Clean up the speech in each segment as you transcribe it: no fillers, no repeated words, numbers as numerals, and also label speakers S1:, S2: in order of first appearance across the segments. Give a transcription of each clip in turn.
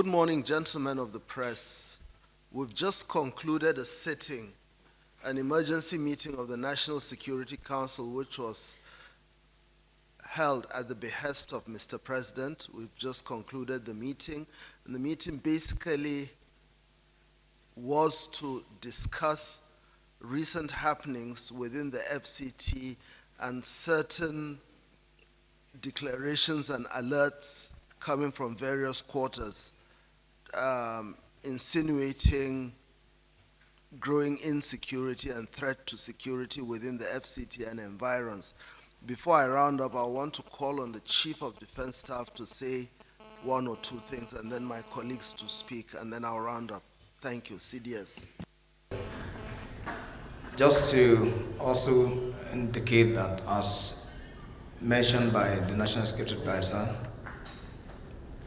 S1: Good morning, gentlemen of the press. We've just concluded a sitting, an emergency meeting of the National Security Council, which was held at the behest of Mr. President. We've just concluded the meeting, and the meeting basically was to discuss recent happenings within the FCT and certain declarations and alerts coming from various quarters, insinuating growing insecurity and threat to security within the FCT and environs. Before I round up, I want to call on the Chief of Defense Staff to say one or two things, and then my colleagues to speak, and then I'll round up. Thank you. CDS.
S2: Just to also indicate that, as mentioned by the National Security Advisor,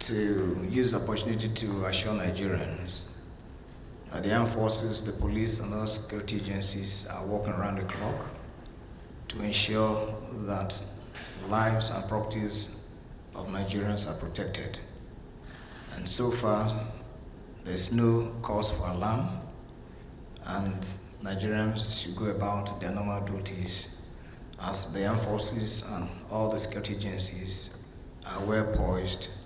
S2: to use the opportunity to assure Nigerians that the armed forces, the police, and other security agencies are working around the clock to ensure that lives and properties of Nigerians are protected. And so far, there's no cause for alarm, and Nigerians should go about their normal duties as the armed forces and all the security agencies are well poised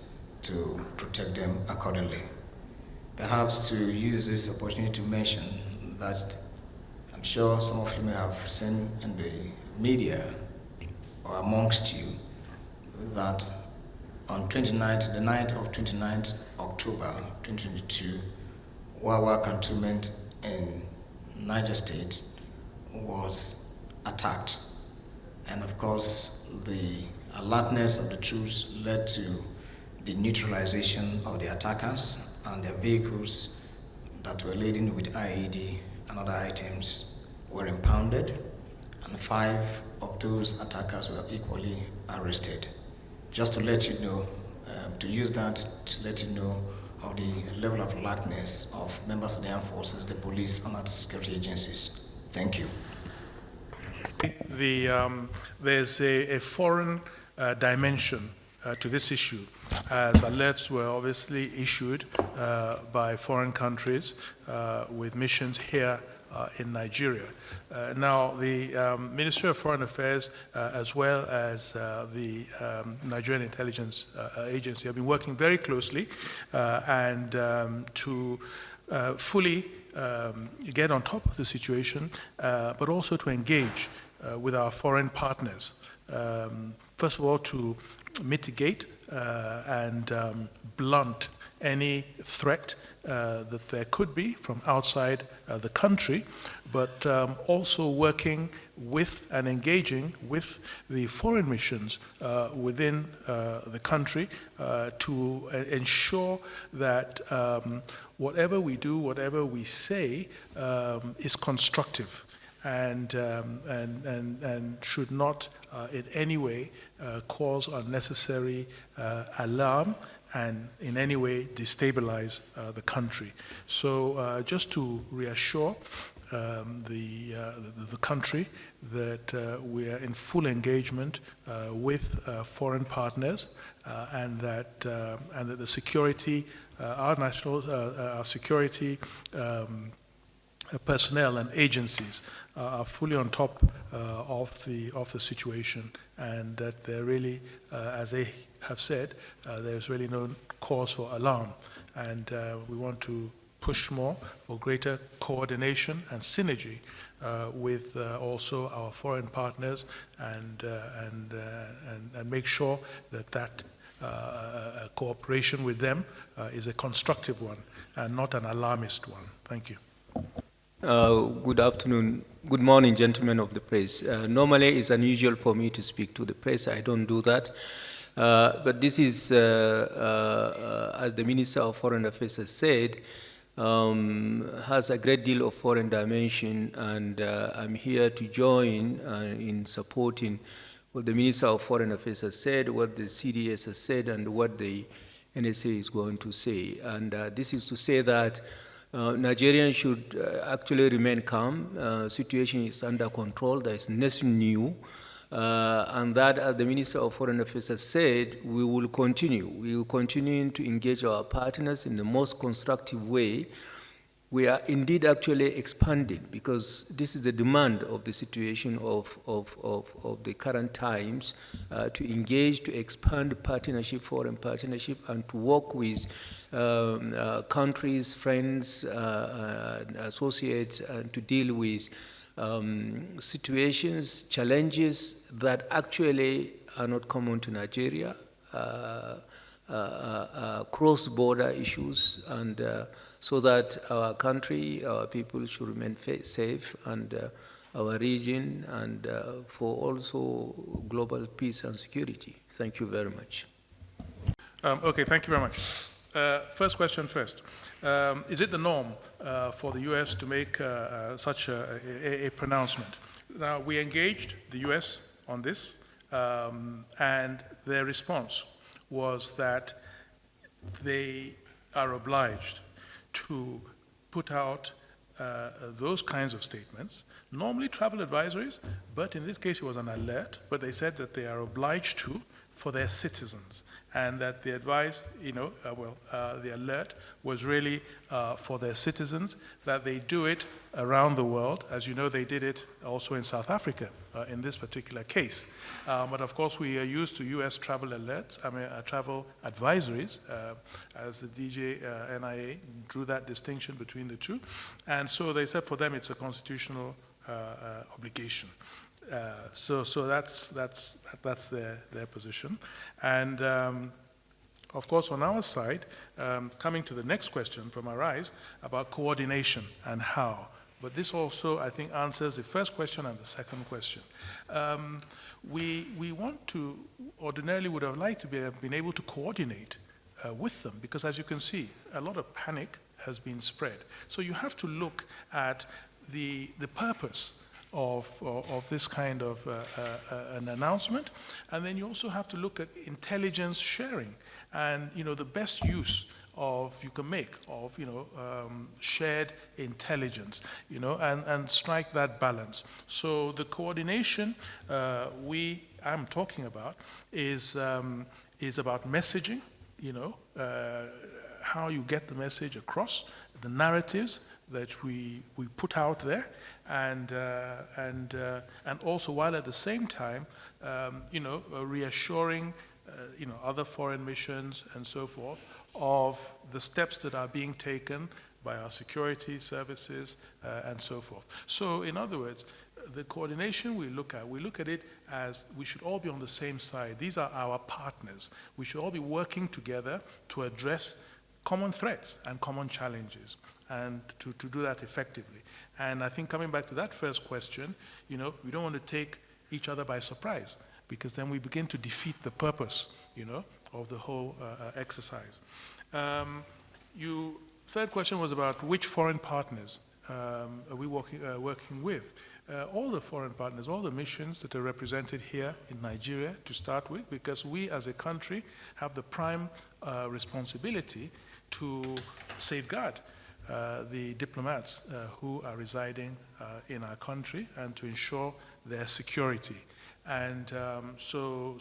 S2: to protect them accordingly. Perhaps to use this opportunity to mention that I'm sure some of you may have seen in the media or amongst you that on the night of 29th October 2022, Wawa cantonment in Niger State was attacked. And of course, the alertness of the troops led to the neutralization of the attackers, and their vehicles that were laden with IED and other items were impounded, and 5 of those attackers were equally arrested. Just to let you know, to use that to let you know of the level of alertness of members of the armed forces, the police, and other security agencies. Thank you.
S3: There's a foreign dimension to this issue, as alerts were obviously issued by foreign countries with missions here in Nigeria. Now, the Ministry of Foreign Affairs, as well as the Nigerian Intelligence Agency, have been working very closely and to fully get on top of the situation, but also to engage with our foreign partners. First of all, to mitigate and blunt any threat that there could be from outside the country, but also working with and engaging with the foreign missions within the country to ensure that whatever we do, whatever we say is constructive and should not in any way cause unnecessary alarm and in any way destabilize the country. So just to reassure the country that we are in full engagement with foreign partners and that the security, our security personnel and agencies are fully on top of the situation, and that they're really, as they have said, there's really no cause for alarm. And we want to push more for greater coordination and synergy with also our foreign partners, and make sure that cooperation with them is a constructive one and not an alarmist one. Thank you.
S4: Good afternoon. Good morning, gentlemen of the press. Normally, it's unusual for me to speak to the press. I don't do that. But this is, as the Minister of Foreign Affairs has said, has a great deal of foreign dimension, and I'm here to join in supporting what the Minister of Foreign Affairs has said, what the CDS has said, and what the NSA is going to say. And this is to say that Nigerians should actually remain calm. Situation is under control. There is nothing new. And that, as the Minister of Foreign Affairs has said, we will continue. We will continue to engage our partners in the most constructive way. We are indeed actually expanding, because this is a demand of the situation of the current times, to engage, to expand partnership, foreign partnership, and to work with countries, friends, associates, and to deal with situations, challenges that actually are not common to Nigeria, cross-border issues, and so that our country, our people should remain safe, and our region, and for also global peace and security. Thank you very much.
S3: Okay, thank you very much. First question first. Is it the norm for the U.S. to make such a pronouncement? Now, we engaged the U.S. on this, and their response was that they are obliged to put out those kinds of statements, normally travel advisories, but in this case it was an alert, but they said that they are obliged to for their citizens, and that the advice, the alert was really for their citizens, that they do it around the world. As you know, they did it also in South Africa in this particular case. But of course, we are used to US travel alerts, travel advisories, as the DJ NIA drew that distinction between the two. And so they said for them it's a constitutional obligation. So that's their position. And of course, on our side, coming to the next question from Arise about coordination and how. But this also, I think, answers the first question and the second question. We want to, ordinarily would have liked to have been able to coordinate with them, because as you can see, a lot of panic has been spread. So you have to look at the purpose of this kind of an announcement, and then you also have to look at intelligence sharing, and the best use you can make of shared intelligence, and strike that balance. So the coordination I'm talking about is about messaging, how you get the message across, the narratives that we put out there, and also while at the same time, reassuring, other foreign missions and so forth of the steps that are being taken by our security services and so forth. So in other words, the coordination we look at it as we should all be on the same side. These are our partners. We should all be working together to address common threats and common challenges, and to do that effectively. And I think coming back to that first question, we don't want to take each other by surprise, because then we begin to defeat the purpose, of the whole exercise. Third question was about which foreign partners are we working with. All the foreign partners, all the missions that are represented here in Nigeria to start with, because we as a country have the prime responsibility to safeguard the diplomats who are residing in our country, and to ensure their security. And so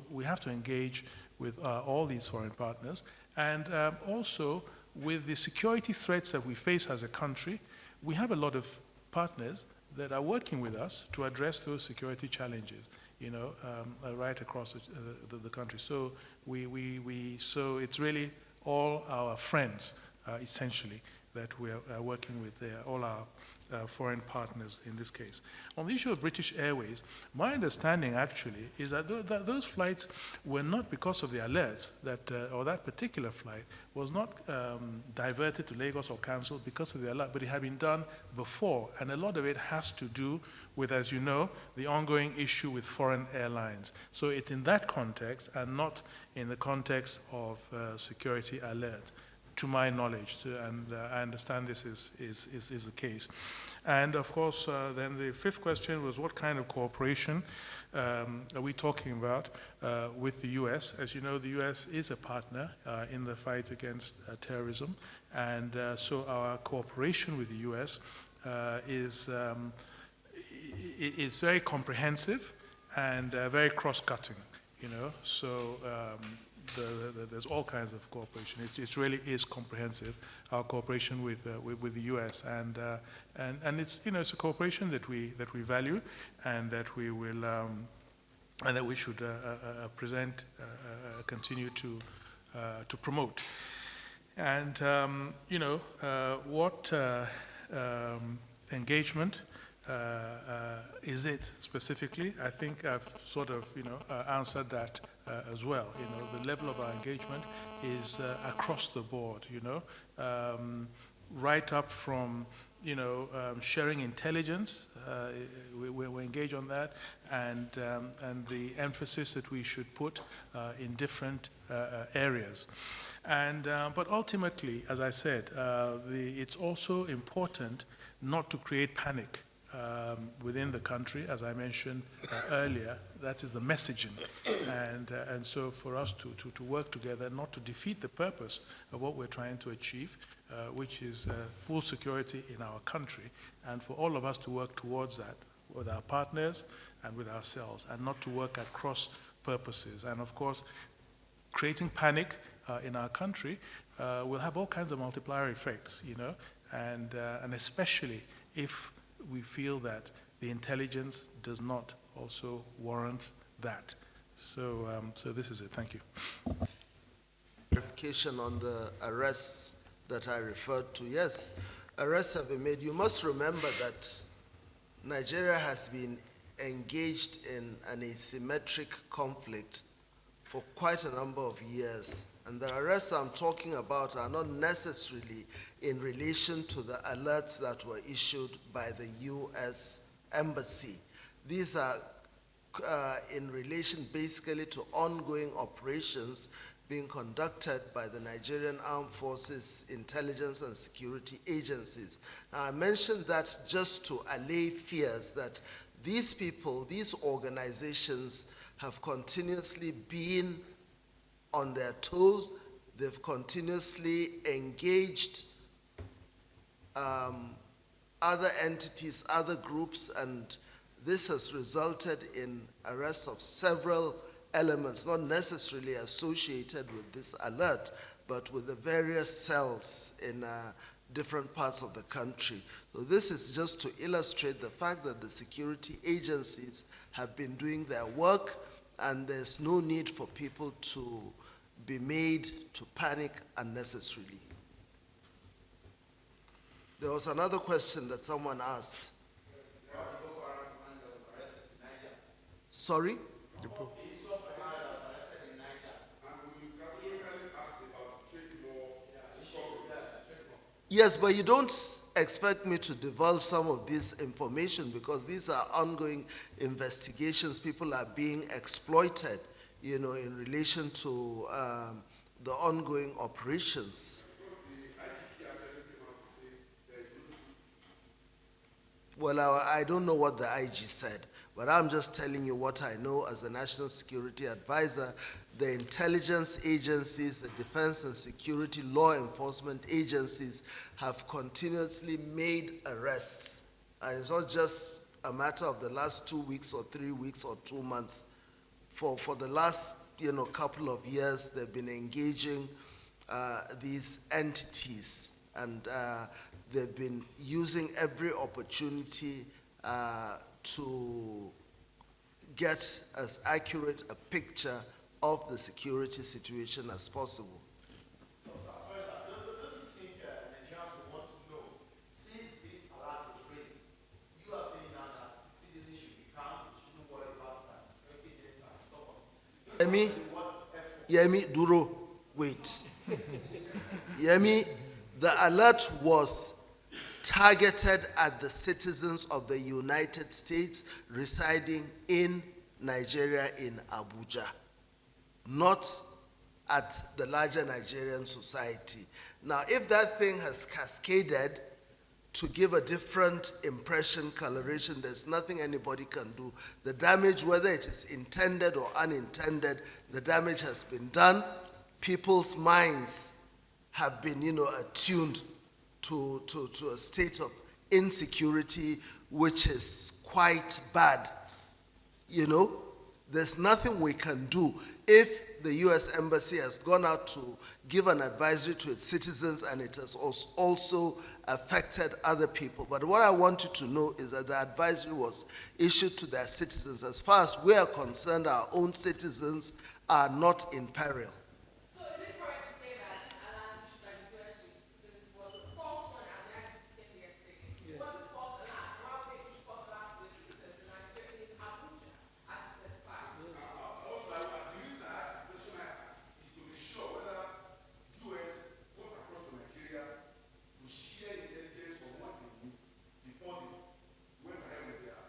S3: we have to engage with all these foreign partners, and also with the security threats that we face as a country. We have a lot of partners that are working with us to address those security challenges, right across the country. So so it's really all our friends, essentially, that we are working with there, all our foreign partners in this case. On the issue of British Airways, my understanding actually is that those flights were not because of the alerts, or that particular flight was not diverted to Lagos or cancelled because of the alert, but it had been done before, and a lot of it has to do with, as you know, the ongoing issue with foreign airlines. So it's in that context, and not in the context of security alert, to my knowledge, and I understand this is the case. And of course, then the fifth question was what kind of cooperation are we talking about with the US? As you know, the US is a partner in the fight against terrorism, and so our cooperation with the US is very comprehensive, and very cross-cutting, So there's all kinds of cooperation. It really is comprehensive, our cooperation with the U.S. and it's it's a cooperation that we value and that we will and that we should continue to promote. And what engagement is it specifically? I think I've sort of answered that as well. The level of our engagement is across the board. Right up from sharing intelligence, we engage on that, and the emphasis that we should put in different areas. And but ultimately, as I said, it's also important not to create panic within the country, as I mentioned earlier. That is the messaging, and so for us to work together, not to defeat the purpose of what we're trying to achieve, which is full security in our country, and for all of us to work towards that with our partners and with ourselves, and not to work at cross purposes. And of course, creating panic in our country will have all kinds of multiplier effects, and especially if we feel that the intelligence does not also warrant that. So this is it. Thank you.
S1: Clarification on the arrests that I referred to. Yes, arrests have been made. You must remember that Nigeria has been engaged in an asymmetric conflict for quite a number of years. And the arrests I'm talking about are not necessarily in relation to the alerts that were issued by the U.S. Embassy. These are in relation basically to ongoing operations being conducted by the Nigerian Armed Forces, intelligence and security agencies. Now, I mentioned that just to allay fears that these people, these organizations have continuously been on their toes. They've continuously engaged other entities, other groups, and this has resulted in arrests of several elements, not necessarily associated with this alert, but with the various cells in different parts of the country. So this is just to illustrate the fact that the security agencies have been doing their work, and there's no need for people to be made to panic unnecessarily. There was another question that someone asked. Sorry? Yes, but you don't expect me to divulge some of this information because these are ongoing investigations. People are being exploited, in relation to the ongoing operations. Well, I don't know what the IG said, but I'm just telling you what I know as the National Security Advisor. The intelligence agencies, the defense and security law enforcement agencies have continuously made arrests. And it's not just a matter of the last 2 weeks or 3 weeks or 2 months. For the last couple of years, they've been engaging these entities, and they've been using every opportunity to get as accurate a picture of the security situation as possible.
S5: So, first, don't you think Nigerians would want to know, since this alert was raised, you are saying now that citizens should be calm, they shouldn't worry about that.
S1: Yemi, Duro, wait. Yemi, the alert was targeted at the citizens of the United States residing in Nigeria in Abuja, not at the larger Nigerian society. Now, if that thing has cascaded to give a different impression, coloration, there's nothing anybody can do. The damage, whether it is intended or unintended, the damage has been done. People's minds have been, attuned to a state of insecurity, which is quite bad, There's nothing we can do if the U.S. Embassy has gone out to give an advisory to its citizens and it has also affected other people. But what I want you to know is that the advisory was issued to their citizens. As far as we are concerned, our own citizens are not in peril.
S6: So is it correct to say that this alert issued by the US was a false one as they actually did yesterday? It was a false alert. Why would they issue false alerts to the citizens in Nigeria, in Abuja, as you specified?
S5: Also, the reason I asked the question I asked is to be sure whether US got across to Nigeria to share intelligence on what they knew before they went ahead with their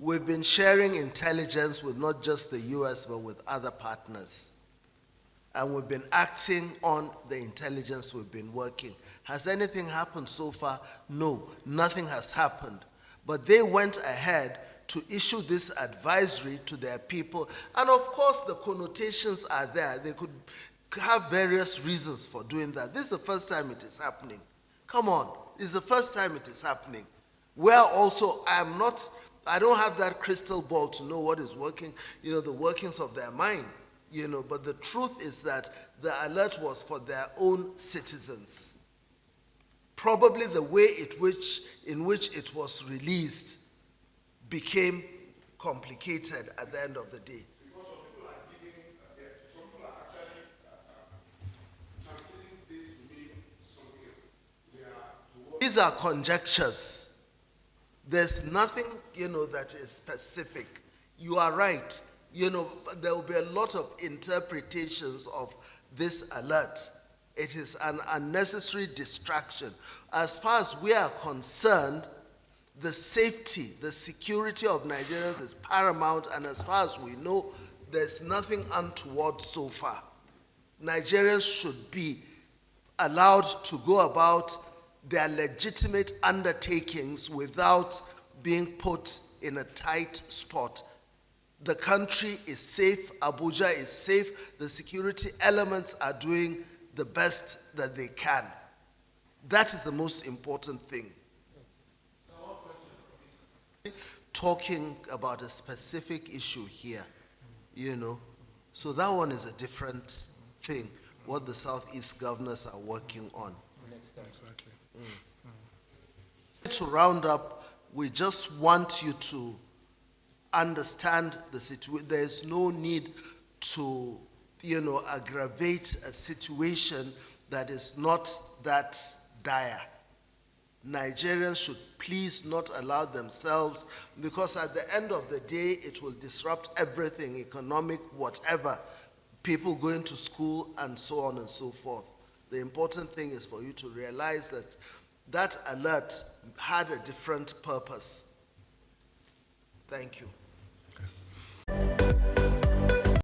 S1: We've been sharing intelligence with not just the US, but with other partners. And we've been acting on the intelligence we've been working. Has anything happened so far? No, nothing has happened. But they went ahead to issue this advisory to their people. And of course, the connotations are there. They could have various reasons for doing that. This is the first time it is happening. Come on, it's the first time it is happening. Where also, I don't have that crystal ball to know what is working, the workings of their mind, but the truth is that the alert was for their own citizens. Probably the way in which it was released became complicated at the end of the day.
S5: because some people are giving, some people are actually translating this to mean something else. They are to
S1: These are conjectures. There's nothing, that is specific. You are right. There will be a lot of interpretations of this alert. It is an unnecessary distraction. As far as we are concerned, the safety, the security of Nigerians is paramount, and as far as we know, there's nothing untoward so far. Nigerians should be allowed to go about their legitimate undertakings without being put in a tight spot. The country is safe, Abuja is safe, the security elements are doing the best that they can. That is the most important thing.
S5: So one question.
S1: Talking about a specific issue here, so that one is a different thing, what the Southeast governors are working on.
S3: Exactly.
S1: To round up, we just want you to understand the situation. There is no need to, aggravate a situation that is not that dire. Nigerians should please not allow themselves, because at the end of the day, it will disrupt everything, economic, whatever, people going to school and so on and so forth. The important thing is for you to realize that that alert had a different purpose. Thank you.